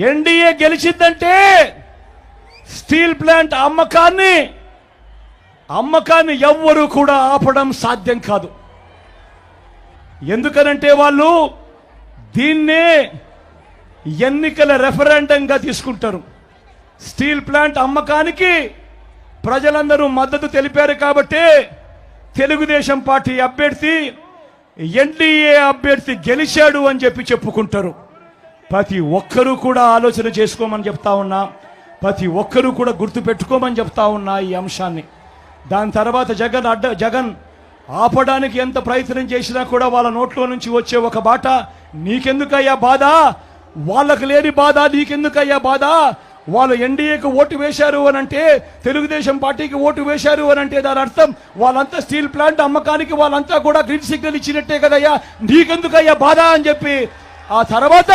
NDA గెలిచిందంటే steel plant అమ్మకాన్ని ఎవ్వరూ కూడా ఆపడం సాధ్యం కాదు. ఎందుకనంటే వాళ్ళు దీన్నే ఎన్నికల రెఫరెండంగా తీసుకుంటారు. స్టీల్ ప్లాంట్ అమ్మకానికి ప్రజలందరూ మద్దతు తెలిపారు కాబట్టి తెలుగుదేశం పార్టీ అభ్యర్థి ఎన్డీఏ అభ్యర్థి గెలిచాడు అని చెప్పి చెప్పుకుంటారు. ప్రతి ఒక్కరూ కూడా ఆలోచన చేసుకోమని చెప్తా ఉన్నా, ప్రతి ఒక్కరూ కూడా గుర్తుపెట్టుకోమని చెప్తా ఉన్నా ఈ అంశాన్ని. దాని తర్వాత జగన్ ఆపడానికి ఎంత ప్రయత్నం చేసినా కూడా వాళ్ళ నోట్లో నుంచి వచ్చే ఒక బాట, నీకెందుకయ్యా బాధ, వాళ్ళకు లేని బాధ నీకెందుకయ్యా బాధ, వాళ్ళు ఎన్డీఏకు ఓటు వేశారు అని అంటే, తెలుగుదేశం పార్టీకి ఓటు వేశారు అని అంటే దాని అర్థం వాళ్ళంతా స్టీల్ ప్లాంట్ అమ్మకానికి వాళ్ళంతా కూడా గ్రీన్ సిగ్నల్ ఇచ్చినట్టే కదయ్యా, నీకెందుకయ్యా బాధ అని చెప్పి ఆ తర్వాత